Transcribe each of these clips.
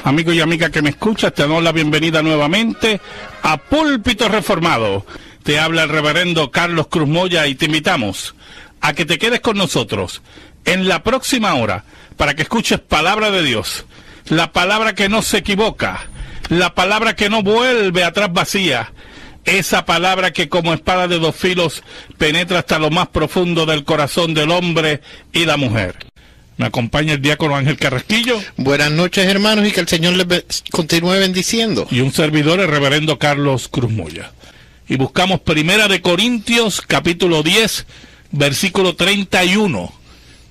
Amigo y amiga que me escuchas, te damos la bienvenida nuevamente a Púlpito Reformado. Te habla el reverendo Carlos Cruz Moya y te invitamos a que te quedes con nosotros en la próxima hora para que escuches palabra de Dios, la palabra que no se equivoca, la palabra que no vuelve atrás vacía, esa palabra que como espada de dos filos penetra hasta lo más profundo del corazón del hombre y la mujer. Me acompaña el diácono Ángel Carrasquillo. Buenas noches, hermanos, y que el Señor les continúe bendiciendo. Y un servidor, el reverendo Carlos Cruz Moya. Y buscamos Primera de Corintios, capítulo 10, versículo 31.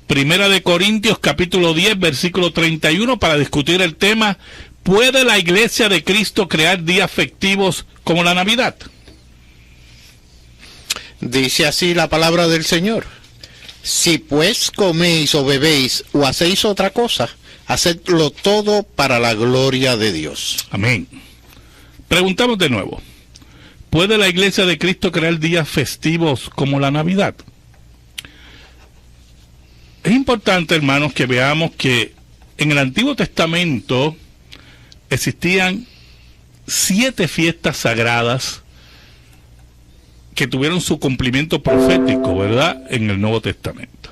Primera de Corintios, capítulo 10, versículo 31, para discutir el tema: ¿puede la Iglesia de Cristo crear días festivos como la Navidad? Dice así la palabra del Señor: si pues coméis o bebéis o hacéis otra cosa, hacedlo todo para la gloria de Dios. Amén. Preguntamos de nuevo: ¿puede la Iglesia de Cristo crear días festivos como la Navidad? Es importante, hermanos, que veamos que en el Antiguo Testamento existían 7 fiestas sagradas que tuvieron su cumplimiento profético, ¿verdad?, en el Nuevo Testamento.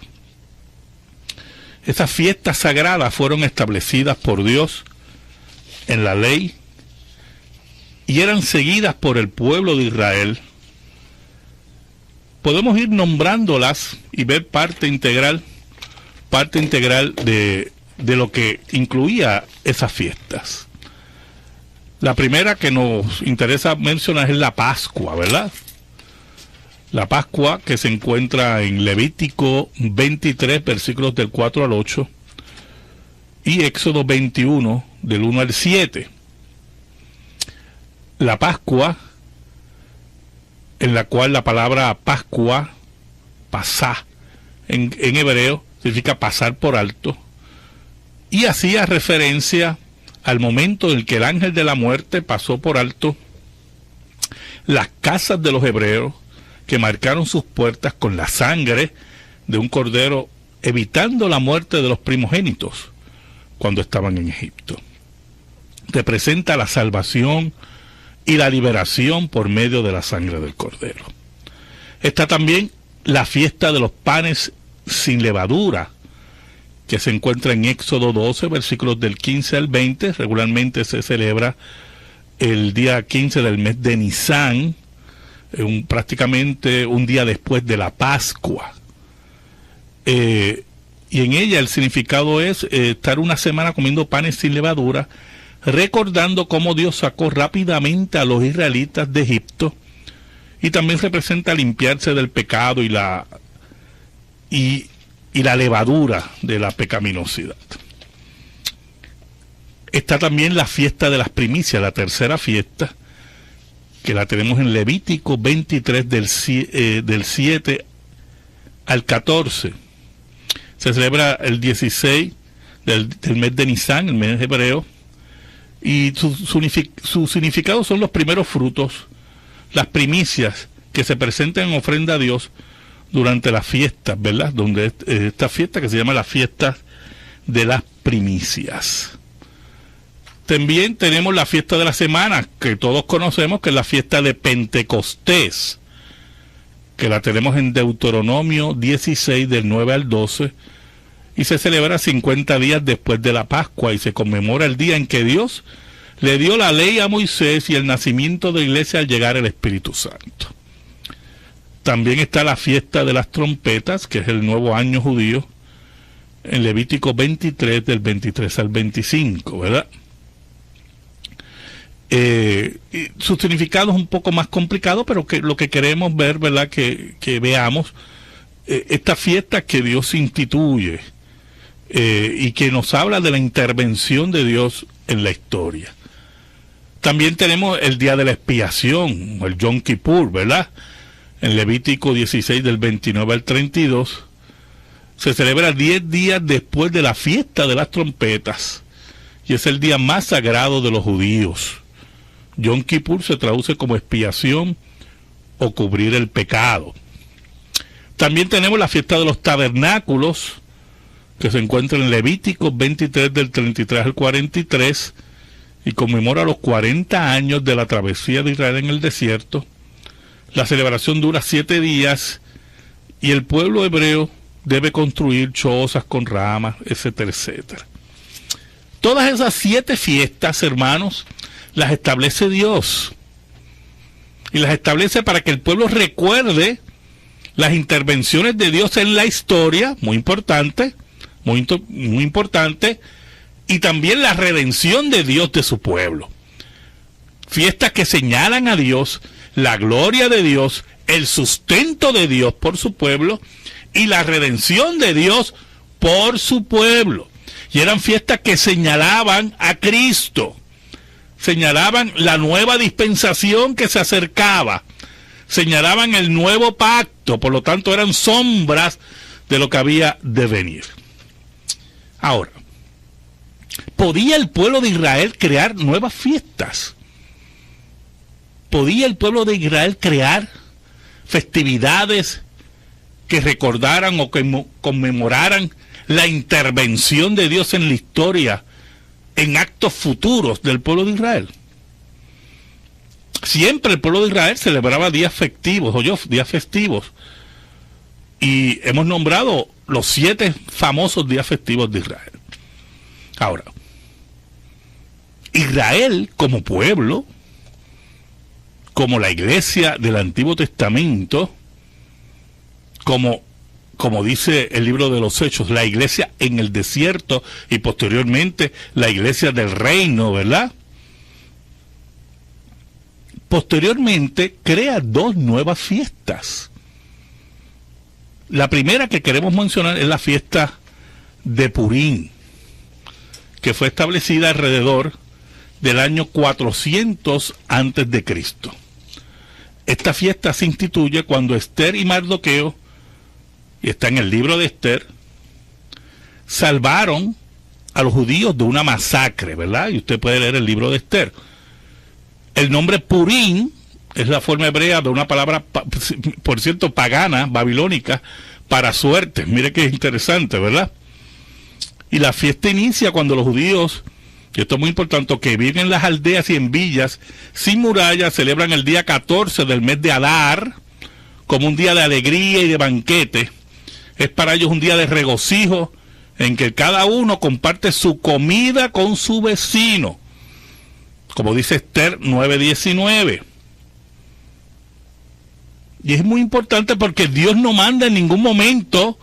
Esas fiestas sagradas fueron establecidas por Dios en la ley y eran seguidas por el pueblo de Israel. Podemos ir nombrándolas y ver parte integral de lo que incluía esas fiestas. La primera que nos interesa mencionar es la Pascua, ¿verdad? La Pascua, que se encuentra en Levítico 23, versículos del 4 al 8, y Éxodo 21, del 1 al 7. La Pascua, en la cual la palabra Pascua, pasá, en hebreo, significa pasar por alto, y hacía referencia al momento en que el ángel de la muerte pasó por alto las casas de los hebreos, que marcaron sus puertas con la sangre de un cordero, evitando la muerte de los primogénitos cuando estaban en Egipto. Representa la salvación y la liberación por medio de la sangre del cordero. Está también la fiesta de los panes sin levadura, que se encuentra en Éxodo 12, versículos del 15 al 20. Regularmente se celebra el día 15 del mes de Nisán, prácticamente un día después de la Pascua. Y en ella el significado es estar una semana comiendo panes sin levadura, recordando cómo Dios sacó rápidamente a los israelitas de Egipto, y también representa limpiarse del pecado y la levadura de la pecaminosidad. Está también la fiesta de las primicias, la tercera fiesta, que la tenemos en Levítico 23 del 7 al 14. Se celebra el 16 del mes de Nisán, el mes hebreo, y su significado son los primeros frutos, las primicias que se presentan en ofrenda a Dios durante las fiestas, ¿verdad? Donde esta fiesta que se llama la fiesta de las primicias. También tenemos la fiesta de la semana, que todos conocemos, que es la fiesta de Pentecostés, que la tenemos en Deuteronomio 16, del 9 al 12, y se celebra 50 días después de la Pascua, y se conmemora el día en que Dios le dio la ley a Moisés y el nacimiento de la iglesia al llegar el Espíritu Santo. También está la fiesta de las trompetas, que es el nuevo año judío, en Levítico 23, del 23 al 25, ¿verdad? Su significado es un poco más complicado, pero que lo que queremos ver, ¿verdad?, que veamos esta fiesta que Dios instituye y que nos habla de la intervención de Dios en la historia. También tenemos el día de la expiación, o el Yom Kippur, ¿verdad? En Levítico 16, del 29 al 32, se celebra 10 días después de la fiesta de las trompetas, y es el día más sagrado de los judíos. Yom Kippur se traduce como expiación o cubrir el pecado. También tenemos la fiesta de los tabernáculos, que se encuentra en Levítico 23, del 33 al 43, y conmemora los 40 años de la travesía de Israel en el desierto. La celebración dura 7 días y el pueblo hebreo debe construir chozas con ramas, etcétera, etcétera. Todas esas 7 fiestas, hermanos, las establece Dios. Y las establece para que el pueblo recuerde las intervenciones de Dios en la historia, muy importante, muy importante, y también la redención de Dios de su pueblo. Fiestas que señalan a Dios, la gloria de Dios, el sustento de Dios por su pueblo y la redención de Dios por su pueblo. Y eran fiestas que señalaban a Cristo, señalaban la nueva dispensación que se acercaba, señalaban el nuevo pacto, por lo tanto eran sombras de lo que había de venir. Ahora, ¿podía el pueblo de Israel crear nuevas fiestas? ¿Podía el pueblo de Israel crear festividades que recordaran o que conmemoraran la intervención de Dios en la historia en actos futuros del pueblo de Israel? Siempre el pueblo de Israel celebraba días festivos, días festivos, y hemos nombrado los 7 famosos días festivos de Israel. Ahora, Israel como pueblo, como la iglesia del Antiguo Testamento, como dice el libro de los Hechos, la iglesia en el desierto y posteriormente la iglesia del reino, ¿verdad? Posteriormente crea 2 nuevas fiestas. La primera que queremos mencionar es la fiesta de Purim, que fue establecida alrededor del año 400 antes de Cristo. Esta fiesta se instituye cuando Esther y Mardoqueo, y está en el libro de Esther, salvaron a los judíos de una masacre, ¿verdad? Y usted puede leer el libro de Esther. El nombre Purim es la forma hebrea de una palabra, por cierto, pagana, babilónica, para suerte. Mire qué interesante, ¿verdad? Y la fiesta inicia cuando los judíos, y esto es muy importante, que viven en las aldeas y en villas sin murallas, celebran el día 14 del mes de Adar como un día de alegría y de banquete. Es para ellos un día de regocijo en que cada uno comparte su comida con su vecino, como dice Esther 9:19. Y es muy importante porque Dios no manda en ningún momento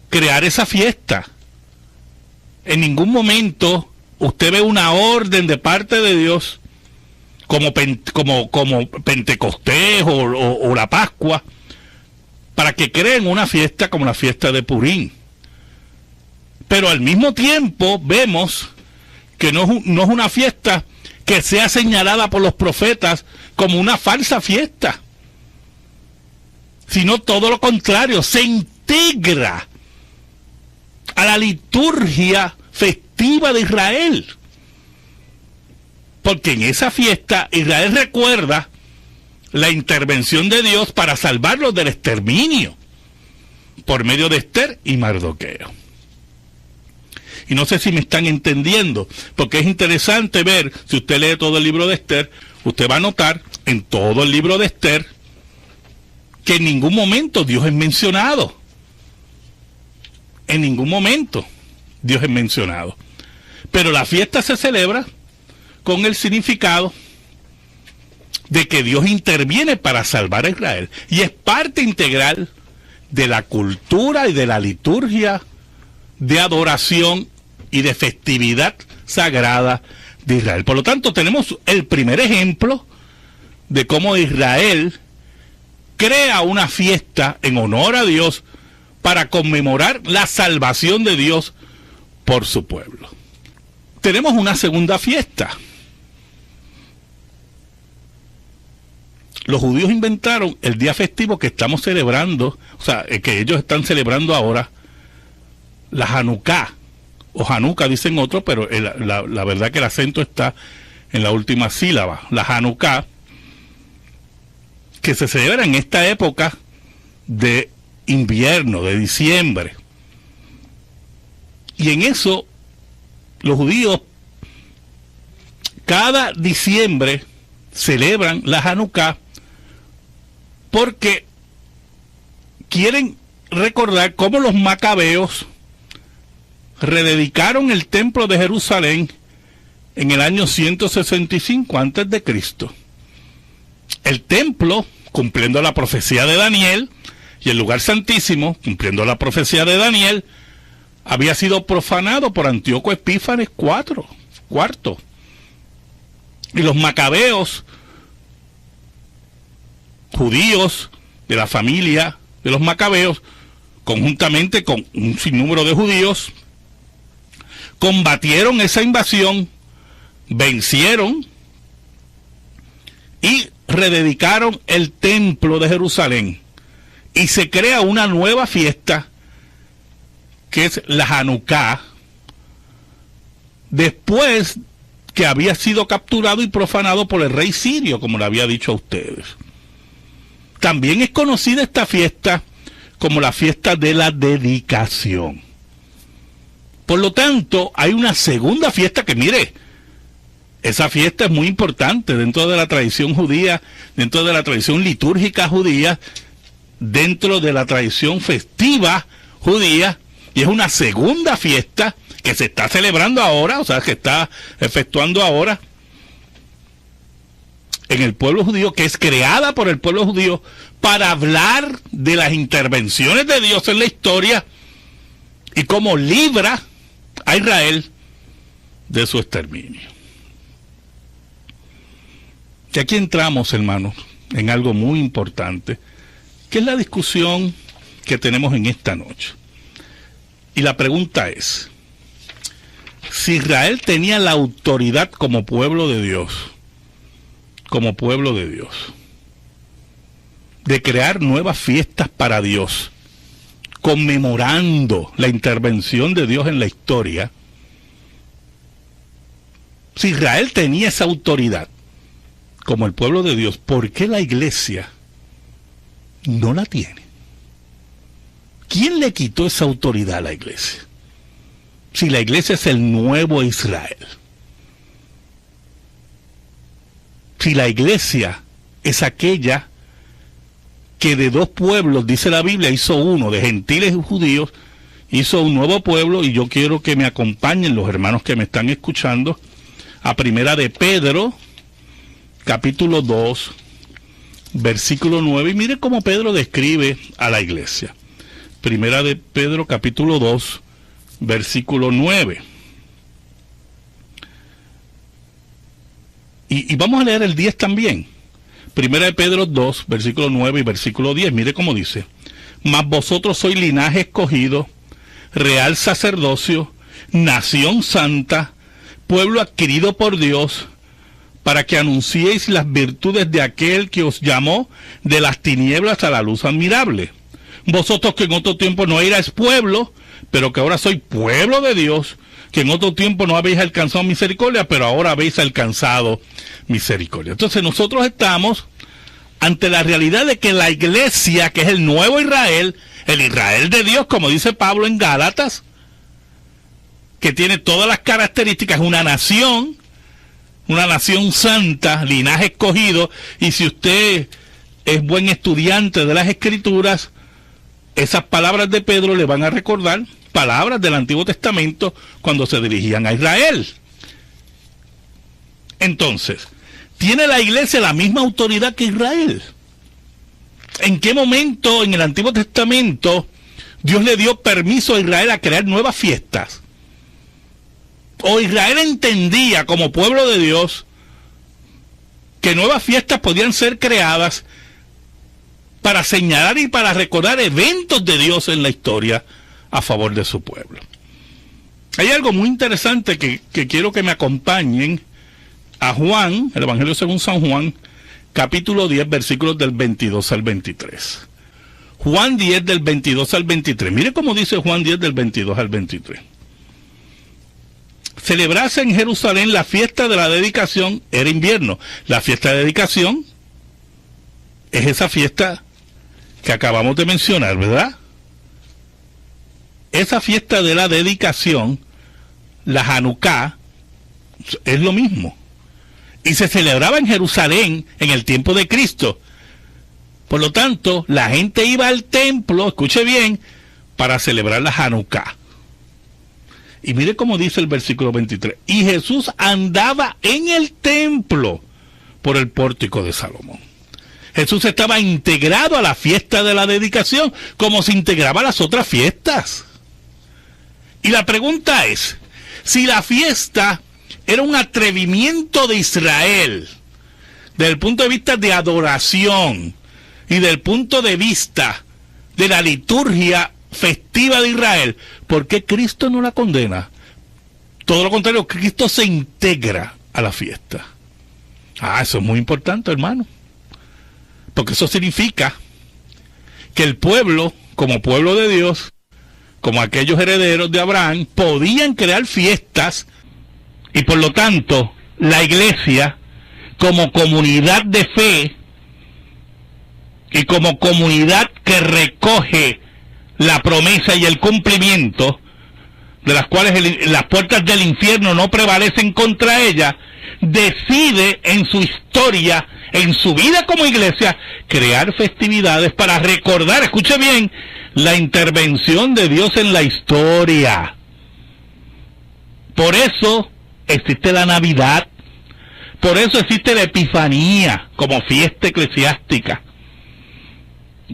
crear esa fiesta. En ningún momento usted ve una orden de parte de Dios como Pentecostés o la Pascua para que creen una fiesta como la fiesta de Purim. Pero al mismo tiempo vemos que no es una fiesta que sea señalada por los profetas como una falsa fiesta, sino todo lo contrario, se integra a la liturgia festiva de Israel. Porque en esa fiesta Israel recuerda la intervención de Dios para salvarlos del exterminio por medio de Esther y Mardoqueo. Y no sé si me están entendiendo, porque es interesante ver, si usted lee todo el libro de Esther, usted va a notar en todo el libro de Esther que en ningún momento Dios es mencionado. En ningún momento Dios es mencionado. Pero la fiesta se celebra con el significado de que Dios interviene para salvar a Israel. Y es parte integral de la cultura y de la liturgia de adoración y de festividad sagrada de Israel. Por lo tanto, tenemos el primer ejemplo de cómo Israel crea una fiesta en honor a Dios para conmemorar la salvación de Dios por su pueblo. Tenemos una segunda fiesta. Los judíos inventaron el día festivo que estamos celebrando, o sea, que ellos están celebrando ahora, la Hanukkah, o Hanukkah dicen otros, pero la verdad que el acento está en la última sílaba, la Hanukkah, que se celebra en esta época de invierno, de diciembre. Y en eso los judíos Cada diciembre celebran la Hanukkah porque quieren recordar cómo los macabeos rededicaron el templo de Jerusalén en el año 165 antes de Cristo. El templo, cumpliendo la profecía de Daniel, y el lugar santísimo, cumpliendo la profecía de Daniel, había sido profanado por Antíoco Epífanes IV. Y los macabeos, judíos de la familia de los macabeos, conjuntamente con un sinnúmero de judíos, combatieron esa invasión, vencieron y rededicaron el templo de Jerusalén. Y se crea una nueva fiesta, que es la Hanukkah, después que había sido capturado y profanado por el rey sirio, como le había dicho a ustedes. También es conocida esta fiesta como la fiesta de la dedicación. Por lo tanto, hay una segunda fiesta que, mire, esa fiesta es muy importante dentro de la tradición judía, dentro de la tradición litúrgica judía, dentro de la tradición festiva judía, y es una segunda fiesta que se está celebrando ahora, o sea, que está efectuando ahora en el pueblo judío, que es creada por el pueblo judío para hablar de las intervenciones de Dios en la historia y cómo libra a Israel de su exterminio. Y aquí entramos, hermanos, en algo muy importante, que es la discusión que tenemos en esta noche. Y la pregunta es, si Israel tenía la autoridad como pueblo de Dios, de crear nuevas fiestas para Dios, conmemorando la intervención de Dios en la historia, si Israel tenía esa autoridad como el pueblo de Dios, ¿por qué la iglesia no la tiene? ¿Quién le quitó esa autoridad a la iglesia? Si la iglesia es el nuevo Israel. Si la iglesia es aquella que de dos pueblos, dice la Biblia, hizo uno, de gentiles y judíos, hizo un nuevo pueblo, y yo quiero que me acompañen los hermanos que me están escuchando a Primera de Pedro, capítulo 2, versículo 9, y mire cómo Pedro describe a la iglesia. Primera de Pedro, capítulo 2, versículo 9. Y vamos a leer el 10 también. Primera de Pedro 2, versículo 9 y versículo 10. Mire cómo dice: mas vosotros sois linaje escogido, real sacerdocio, nación santa, pueblo adquirido por Dios, para que anunciéis las virtudes de aquel que os llamó de las tinieblas a la luz admirable. Vosotros que en otro tiempo no erais pueblo, pero que ahora sois pueblo de Dios, que en otro tiempo no habéis alcanzado misericordia, pero ahora habéis alcanzado misericordia. Entonces nosotros estamos ante la realidad de que la iglesia, que es el nuevo Israel, el Israel de Dios, como dice Pablo en Gálatas, que tiene todas las características, una nación santa, linaje escogido, y si usted es buen estudiante de las Escrituras, esas palabras de Pedro le van a recordar palabras del Antiguo Testamento cuando se dirigían a Israel. Entonces, ¿tiene la iglesia la misma autoridad que Israel? ¿En qué momento en el Antiguo Testamento Dios le dio permiso a Israel a crear nuevas fiestas? ¿O Israel entendía como pueblo de Dios que nuevas fiestas podían ser creadas para señalar y para recordar eventos de Dios en la historia a favor de su pueblo? Hay algo muy interesante que quiero que me acompañen a Juan, el Evangelio según San Juan, capítulo 10, versículos del 22 al 23. Juan 10 del 22 al 23. Mire cómo dice Juan 10 del 22 al 23. Celebrarse en Jerusalén la fiesta de la dedicación, era invierno. La fiesta de dedicación es esa fiesta que acabamos de mencionar, ¿verdad? Esa fiesta de la dedicación, la Hanukkah, es lo mismo. y se celebraba en Jerusalén en el tiempo de Cristo. Por lo tanto, la gente iba al templo, escuche bien, para celebrar la Hanukkah. Y mire cómo dice el versículo 23. Y Jesús andaba en el templo por el pórtico de Salomón. Jesús estaba integrado a la fiesta de la dedicación, como se integraba a las otras fiestas. Y la pregunta es, si la fiesta era un atrevimiento de Israel, desde el punto de vista de adoración y desde el punto de vista de la liturgia festiva de Israel, ¿por qué Cristo no la condena? Todo lo contrario, Cristo se integra a la fiesta. Eso es muy importante, hermano, porque eso significa que el pueblo, como pueblo de Dios, como aquellos herederos de Abraham, podían crear fiestas, y por lo tanto la iglesia, como comunidad de fe y como comunidad que recoge la promesa y el cumplimiento, de las cuales las puertas del infierno no prevalecen contra ella, decide en su historia, en su vida como iglesia, crear festividades para recordar, escuche bien, la intervención de Dios en la historia. Por eso existe la Navidad, por eso existe la Epifanía como fiesta eclesiástica,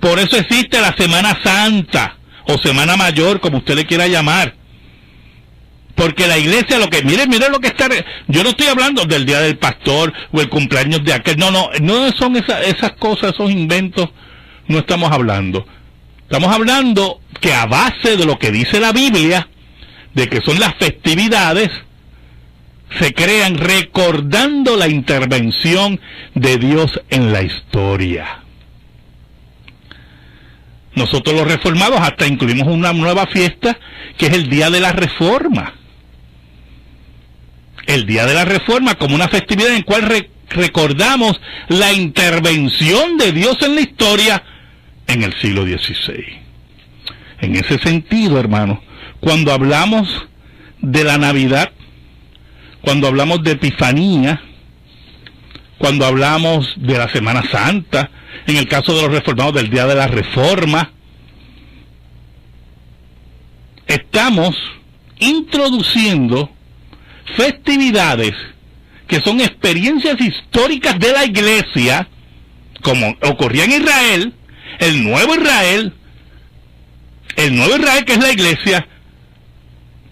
por eso existe la Semana Santa o Semana Mayor, como usted le quiera llamar. Porque la iglesia, mire lo que está, yo no estoy hablando del día del pastor o el cumpleaños de aquel, no son esas cosas, esos inventos, no estamos hablando. Estamos hablando que a base de lo que dice la Biblia, de que son las festividades, se crean recordando la intervención de Dios en la historia. Nosotros los reformados hasta incluimos una nueva fiesta que es el Día de la Reforma. El Día de la Reforma como una festividad en la cual recordamos la intervención de Dios en la historia en el siglo XVI. En ese sentido, hermanos, cuando hablamos de la Navidad, cuando hablamos de Epifanía, cuando hablamos de la Semana Santa, en el caso de los reformados del Día de la Reforma, estamos introduciendo festividades que son experiencias históricas de la iglesia, como ocurría en Israel, el nuevo Israel que es la iglesia,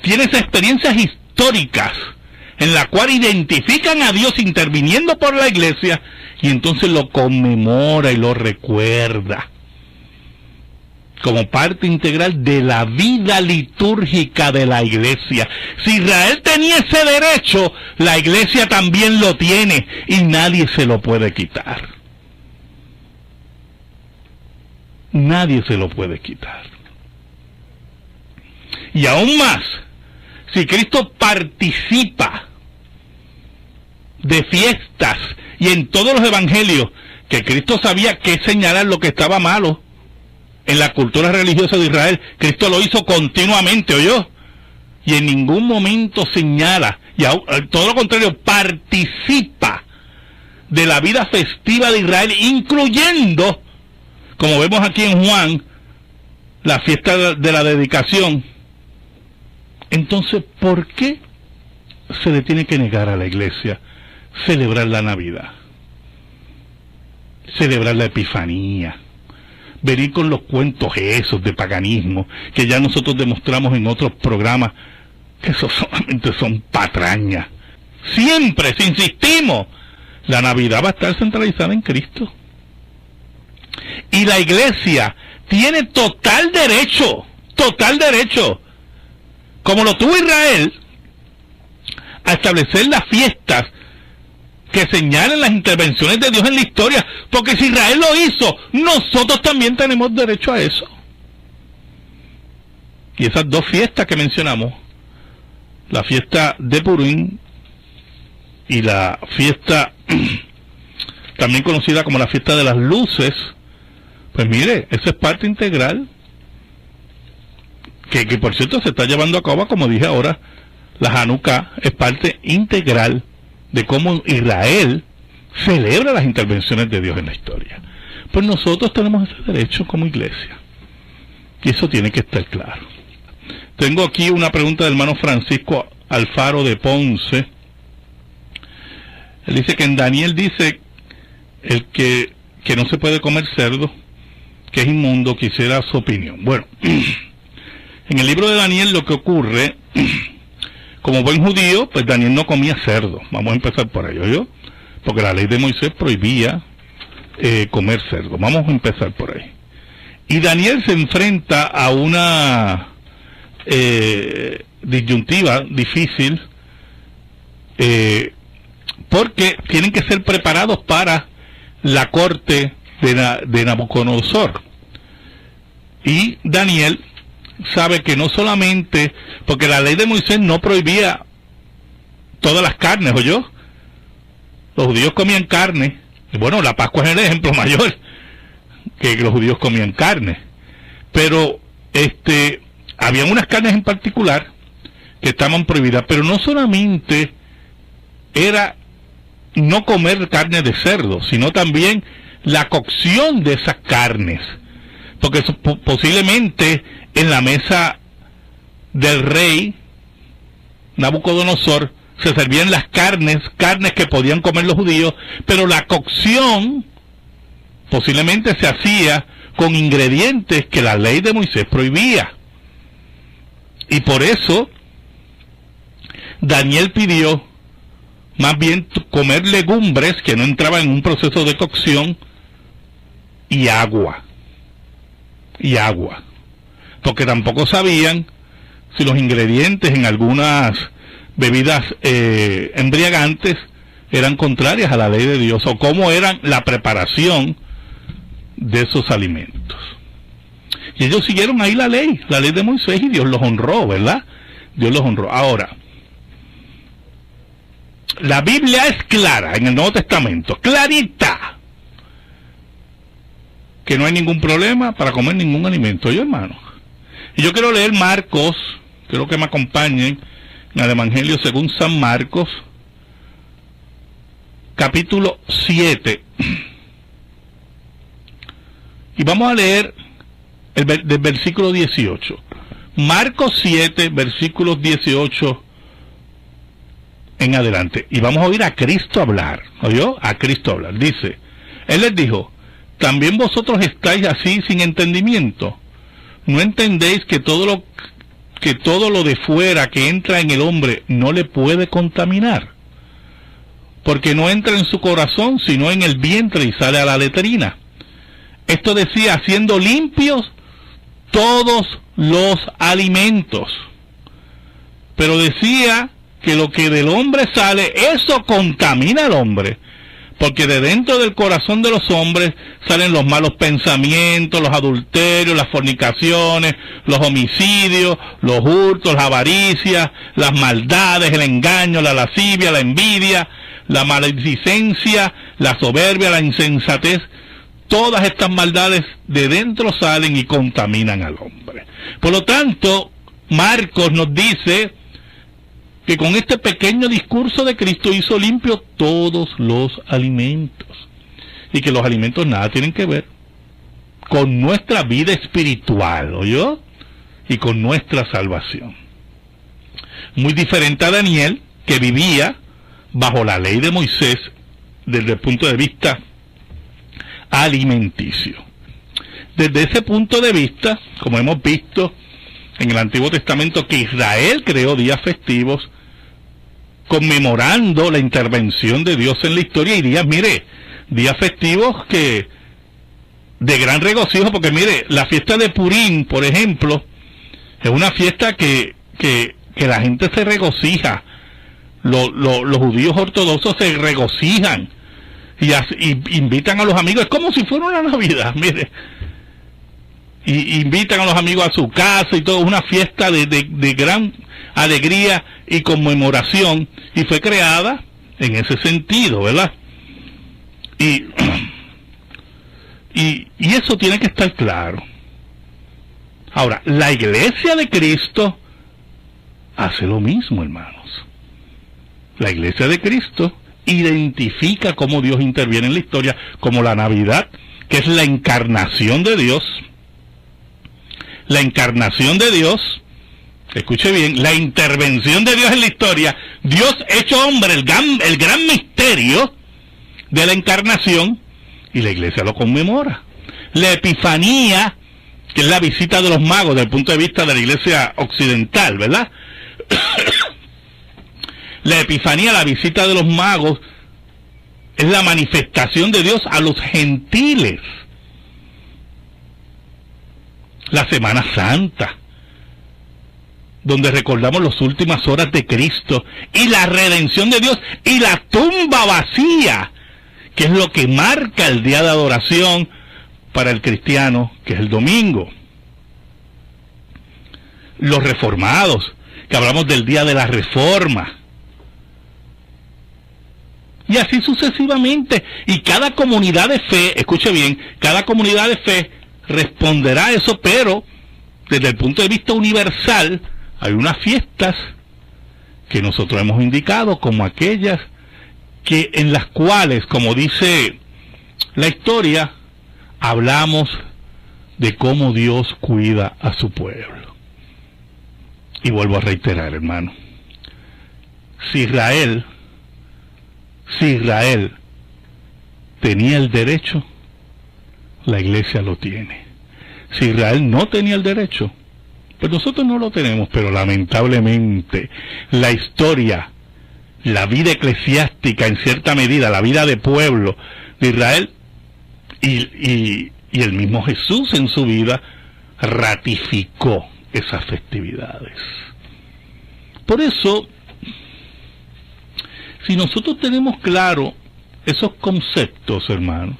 tiene esas experiencias históricas en la cual identifican a Dios interviniendo por la iglesia y entonces lo conmemora y lo recuerda como parte integral de la vida litúrgica de la iglesia. Si Israel tenía ese derecho, la iglesia también lo tiene y nadie se lo puede quitar. Nadie se lo puede quitar. Y aún más, si Cristo participa de fiestas y en todos los evangelios, que Cristo sabía que señalar lo que estaba malo en la cultura religiosa de Israel, Cristo lo hizo continuamente, ¿oyó? Y en ningún momento señala, y todo lo contrario, participa de la vida festiva de Israel, incluyendo, como vemos aquí en Juan, la fiesta de la dedicación. Entonces, ¿por qué se le tiene que negar a la iglesia celebrar la Navidad? Celebrar la Epifanía, venir con los cuentos esos de paganismo, que ya nosotros demostramos en otros programas, que eso solamente son patrañas. Siempre, si insistimos, la Navidad va a estar centralizada en Cristo. Y la iglesia tiene total derecho, como lo tuvo Israel, a establecer las fiestas que señalen las intervenciones de Dios en la historia, porque si Israel lo hizo, nosotros también tenemos derecho a eso. Y esas dos fiestas que mencionamos, la fiesta de Purim y la fiesta también conocida como la fiesta de las luces, pues mire, eso es parte integral, que por cierto se está llevando a cabo, como dije ahora, la Hanukkah es parte integral de cómo Israel celebra las intervenciones de Dios en la historia. Pues nosotros tenemos ese derecho como iglesia. Y eso tiene que estar claro. Tengo aquí una pregunta del hermano Francisco Alfaro de Ponce. Él dice que en Daniel dice que no se puede comer cerdo, que es inmundo. Quisiera su opinión. Bueno, en el libro de Daniel lo que ocurre, como buen judío, pues Daniel no comía cerdo. Vamos a empezar por ahí, ¿oyó? Porque la ley de Moisés prohibía comer cerdo. Vamos a empezar por ahí. Y Daniel se enfrenta a una disyuntiva difícil, porque tienen que ser preparados para la corte de Nabucodonosor. Y Daniel sabe que no solamente, porque la ley de Moisés no prohibía todas las carnes, ¿oyó? Los judíos comían carne. Y bueno, la Pascua es el ejemplo mayor, que los judíos comían carne. Pero habían unas carnes en particular que estaban prohibidas, pero no solamente era no comer carne de cerdo, sino también la cocción de esas carnes, porque posiblemente en la mesa del rey Nabucodonosor se servían las carnes que podían comer los judíos, pero la cocción posiblemente se hacía con ingredientes que la ley de Moisés prohibía. Y por eso Daniel pidió más bien comer legumbres que no entraban en un proceso de cocción y agua. Porque tampoco sabían si los ingredientes en algunas bebidas embriagantes eran contrarias a la ley de Dios, o cómo eran la preparación de esos alimentos. Y ellos siguieron ahí la ley de Moisés, y Dios los honró, ¿verdad? Dios los honró. Ahora, la Biblia es clara en el Nuevo Testamento, clarita, que no hay ningún problema para comer ningún alimento, yo hermano. Y yo quiero leer Marcos, quiero que me acompañen en el Evangelio según San Marcos, capítulo 7. Y vamos a leer del versículo 18. Marcos 7, versículos 18 en adelante. Y vamos a oír a Cristo hablar. ¿Oyó? A Cristo hablar. Dice, Él les dijo, ¿también vosotros estáis así sin entendimiento? ¿No entendéis que todo lo de fuera que entra en el hombre no le puede contaminar? Porque no entra en su corazón, sino en el vientre y sale a la letrina. Esto decía, haciendo limpios todos los alimentos. Pero decía que lo que del hombre sale, eso contamina al hombre. Porque de dentro del corazón de los hombres salen los malos pensamientos, los adulterios, las fornicaciones, los homicidios, los hurtos, las avaricias, las maldades, el engaño, la lascivia, la envidia, la maledicencia, la soberbia, la insensatez. Todas estas maldades de dentro salen y contaminan al hombre. Por lo tanto, Marcos nos dice que con este pequeño discurso de Cristo hizo limpio todos los alimentos. Y que los alimentos nada tienen que ver con nuestra vida espiritual, ¿oyó? Y con nuestra salvación. Muy diferente a Daniel, que vivía bajo la ley de Moisés desde el punto de vista alimenticio. Desde ese punto de vista, como hemos visto en el Antiguo Testamento, que Israel creó días festivos conmemorando la intervención de Dios en la historia, y días festivos que de gran regocijo, porque mire, la fiesta de Purim, por ejemplo, es una fiesta que la gente se regocija, los judíos ortodoxos se regocijan, y invitan a los amigos, es como si fuera una Navidad, mire, y invitan a los amigos a su casa y todo, una fiesta de gran alegría y conmemoración, y fue creada en ese sentido, ¿verdad? Y eso tiene que estar claro. Ahora, la iglesia de Cristo hace lo mismo, hermanos. La iglesia de Cristo identifica cómo Dios interviene en la historia, como la Navidad, que es la encarnación de Dios. La encarnación de Dios, escuche bien, la intervención de Dios en la historia, Dios hecho hombre, el gran misterio de la encarnación, y la iglesia lo conmemora. La Epifanía, que es la visita de los magos desde el punto de vista de la iglesia occidental, ¿verdad? La Epifanía, la visita de los magos, es la manifestación de Dios a los gentiles. La Semana Santa, donde recordamos las últimas horas de Cristo y la redención de Dios y la tumba vacía, que es lo que marca el día de adoración para el cristiano, que es el domingo. Los reformados, que hablamos del día de la Reforma. Y así sucesivamente. Y cada comunidad de fe, escuche bien, cada comunidad de fe responderá a eso, pero desde el punto de vista universal, hay unas fiestas que nosotros hemos indicado como aquellas que en las cuales, como dice la historia, hablamos de cómo Dios cuida a su pueblo. Y vuelvo a reiterar, hermano, si Israel tenía el derecho, la iglesia lo tiene. Si Israel no tenía el derecho, pues nosotros no lo tenemos, pero lamentablemente la historia, la vida eclesiástica en cierta medida, la vida de pueblo de Israel y el mismo Jesús en su vida ratificó esas festividades. Por eso, si nosotros tenemos claro esos conceptos, hermanos,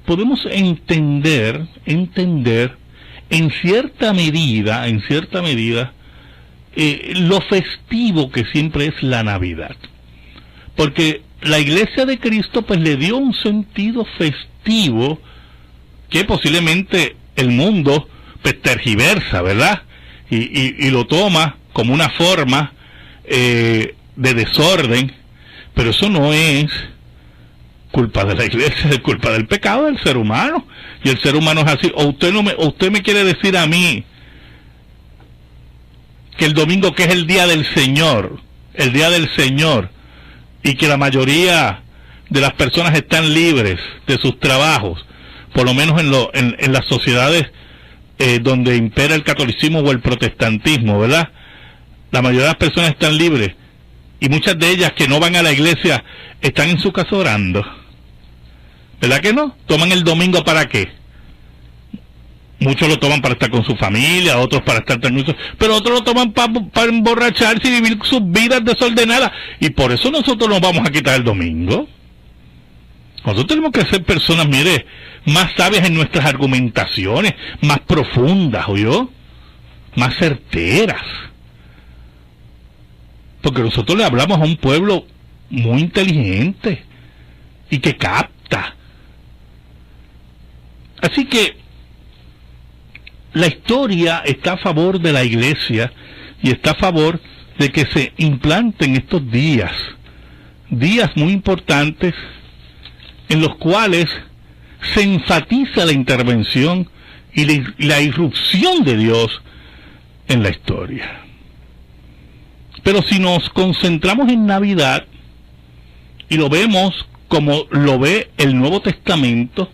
podemos entender en cierta medida, lo festivo que siempre es la Navidad. Porque la Iglesia de Cristo pues le dio un sentido festivo que posiblemente el mundo pues tergiversa, ¿verdad? Y lo toma como una forma de desorden, pero eso no es culpa de la iglesia, es culpa del pecado del ser humano, y el ser humano es así. O usted me quiere decir a mí que el domingo, que es el día del Señor, y que la mayoría de las personas están libres de sus trabajos, por lo menos en las sociedades donde impera el catolicismo o el protestantismo, ¿verdad? La mayoría de las personas están libres, y muchas de ellas que no van a la iglesia están en su casa orando, ¿verdad que no? ¿Toman el domingo para qué? Muchos lo toman para estar con su familia, otros para estar tranquilos, pero otros lo toman para emborracharse y vivir sus vidas desordenadas, y por eso nosotros nos vamos a quitar el domingo. Nosotros tenemos que ser personas, mire, más sabias en nuestras argumentaciones, más profundas, ¿oyó? Más certeras. Porque nosotros le hablamos a un pueblo muy inteligente y que capta. Así que la historia está a favor de la iglesia y está a favor de que se implanten estos días muy importantes en los cuales se enfatiza la intervención y la irrupción de Dios en la historia. Pero si nos concentramos en Navidad y lo vemos como lo ve el Nuevo Testamento,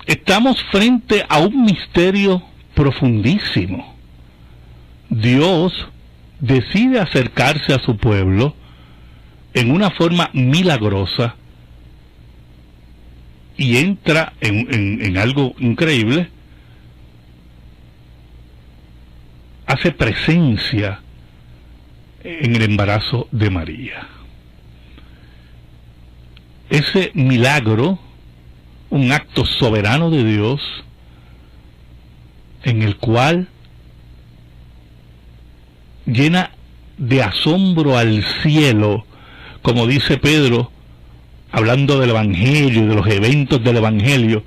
estamos frente a un misterio profundísimo. Dios decide acercarse a su pueblo en una forma milagrosa y entra en algo increíble. Hace presencia en el embarazo de María. Ese milagro, un acto soberano de Dios, en el cual llena de asombro al cielo, como dice Pedro, hablando del Evangelio y de los eventos del Evangelio,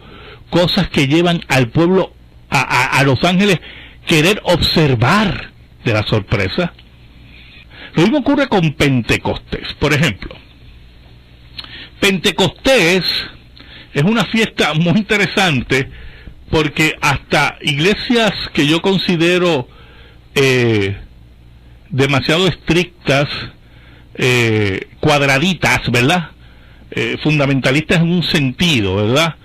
cosas que llevan al pueblo, a los ángeles, querer observar de la sorpresa. Lo mismo ocurre con Pentecostés. Por ejemplo, Pentecostés es una fiesta muy interesante porque hasta iglesias que yo considero demasiado estrictas, cuadraditas, ¿verdad? Fundamentalistas en un sentido, ¿verdad?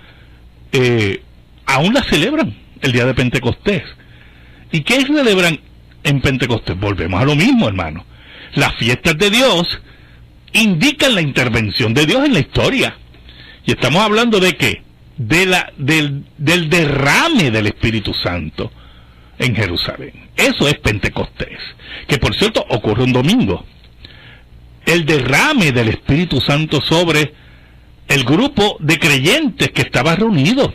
Aún la celebran el día de Pentecostés. ¿Y qué celebran en Pentecostés? Volvemos a lo mismo, hermano. Las fiestas de Dios indican la intervención de Dios en la historia. Y estamos hablando de qué? Del derrame del Espíritu Santo en Jerusalén. Eso es Pentecostés, que por cierto ocurre un domingo. El derrame del Espíritu Santo sobre el grupo de creyentes que estaba reunido.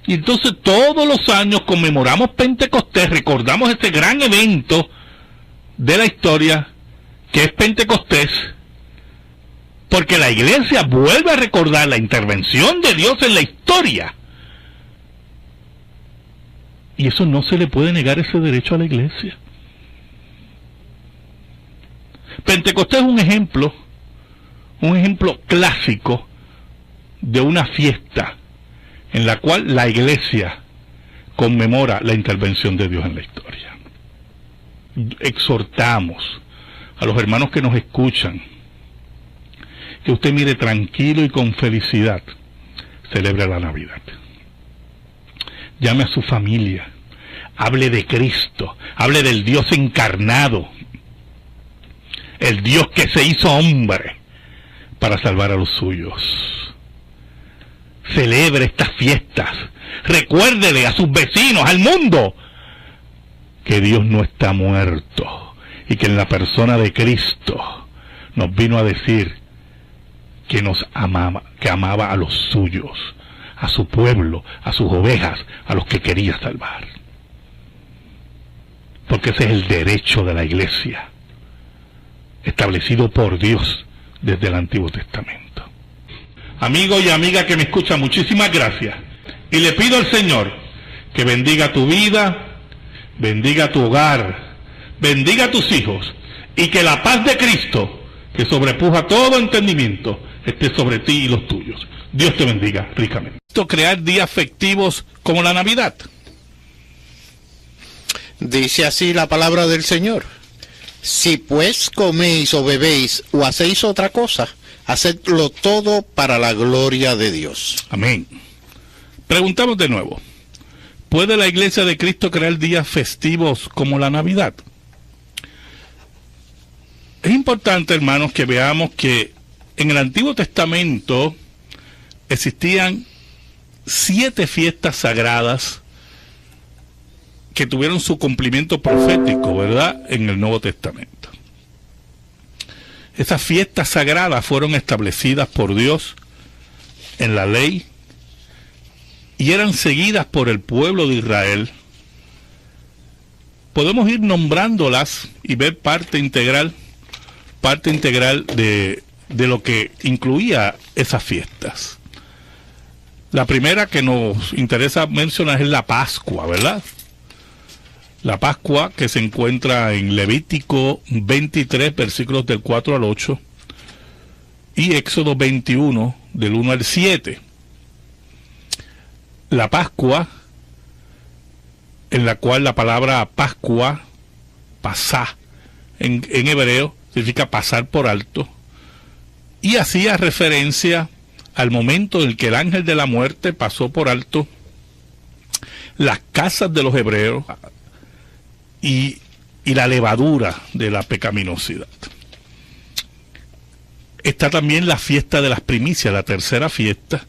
Y entonces todos los años conmemoramos Pentecostés, recordamos este gran evento de la historia que es Pentecostés, porque la iglesia vuelve a recordar la intervención de Dios en la historia. Y eso no se le puede negar ese derecho a la iglesia. Pentecostés es un ejemplo clásico de una fiesta en la cual la iglesia conmemora la intervención de Dios en la historia. Exhortamos a los hermanos que nos escuchan que usted mire tranquilo y con felicidad, celebre la Navidad. Llame a su familia, hable de Cristo, hable del Dios encarnado, el Dios que se hizo hombre para salvar a los suyos. Celebre estas fiestas, recuérdele a sus vecinos, al mundo, que Dios no está muerto y que en la persona de Cristo nos vino a decir que nos amaba, que amaba a los suyos, a su pueblo, a sus ovejas, a los que quería salvar. Porque ese es el derecho de la iglesia, establecido por Dios desde el Antiguo Testamento. Amigo y amiga que me escucha, muchísimas gracias. Y le pido al Señor que bendiga tu vida, bendiga tu hogar, bendiga a tus hijos, y que la paz de Cristo, que sobrepuja todo entendimiento, esté sobre ti y los tuyos. Dios te bendiga ricamente. Crear días festivos como la Navidad. Dice así la palabra del Señor: si pues coméis o bebéis o hacéis otra cosa, hacedlo todo para la gloria de Dios. Amén. Preguntamos de nuevo: ¿puede la Iglesia de Cristo crear días festivos como la Navidad? Es importante, hermanos, que veamos que en el Antiguo Testamento existían 7 fiestas sagradas que tuvieron su cumplimiento profético, ¿verdad?, en el Nuevo Testamento. Esas fiestas sagradas fueron establecidas por Dios en la ley y eran seguidas por el pueblo de Israel. Podemos ir nombrándolas y ver parte integral de lo que incluía esas fiestas. La primera que nos interesa mencionar es la Pascua, ¿verdad? La Pascua, que se encuentra en Levítico 23, versículos del 4 al 8, y Éxodo 21, del 1 al 7. La Pascua, en la cual la palabra Pascua, pasá, en hebreo, significa pasar por alto, y hacía referencia al momento en que el ángel de la muerte pasó por alto las casas de los hebreos y la levadura de la pecaminosidad. Está también la fiesta de las primicias, la tercera fiesta,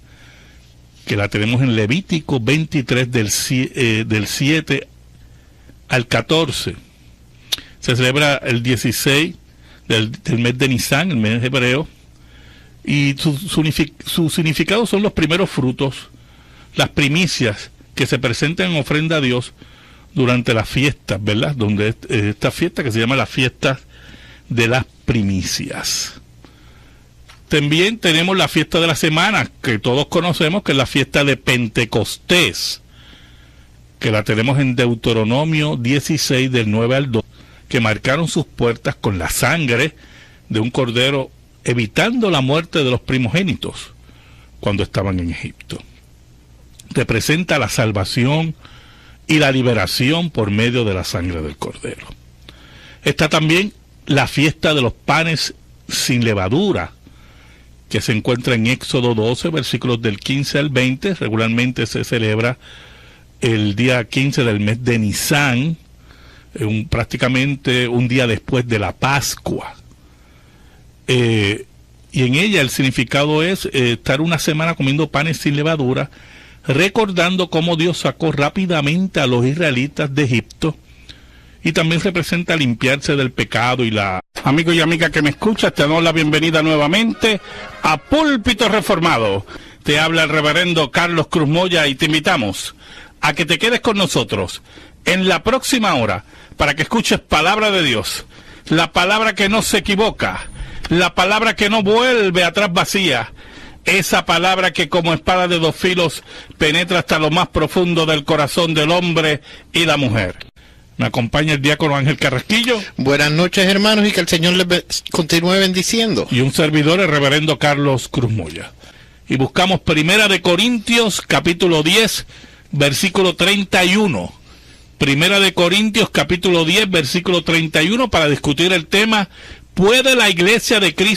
que la tenemos en Levítico 23 del 7 al 14. Se celebra el 16 del mes de Nisan, el mes hebreo, y su significado son los primeros frutos, las primicias que se presentan en ofrenda a Dios durante las fiestas, ¿verdad? Donde esta fiesta que se llama la fiesta de las primicias. También tenemos la fiesta de la semana, que todos conocemos, que es la fiesta de Pentecostés, que la tenemos en Deuteronomio 16 del 9 al 2, que marcaron sus puertas con la sangre de un cordero, evitando la muerte de los primogénitos cuando estaban en Egipto. Representa la salvación y la liberación por medio de la sangre del cordero. Está también la fiesta de los panes sin levadura, que se encuentra en Éxodo 12, versículos del 15 al 20. Regularmente se celebra el día 15 del mes de Nisán, prácticamente un día después de la Pascua. Y en ella el significado es estar una semana comiendo panes sin levadura, recordando cómo Dios sacó rápidamente a los israelitas de Egipto, y también representa limpiarse del pecado y la... Amigo y amiga que me escuchas, te damos la bienvenida nuevamente a Púlpito Reformado. Te habla el reverendo Carlos Cruz Moya y te invitamos a que te quedes con nosotros en la próxima hora para que escuches palabra de Dios, la palabra que no se equivoca, la palabra que no vuelve atrás vacía, esa palabra que como espada de dos filos penetra hasta lo más profundo del corazón del hombre y la mujer. Me acompaña el diácono Ángel Carrasquillo. Buenas noches, hermanos, y que el Señor les continúe bendiciendo. Y un servidor, el reverendo Carlos Cruz Moya. Y buscamos Primera de Corintios, capítulo 10, versículo 31. Primera de Corintios, capítulo 10, versículo 31, para discutir el tema: ¿puede la iglesia de Cristo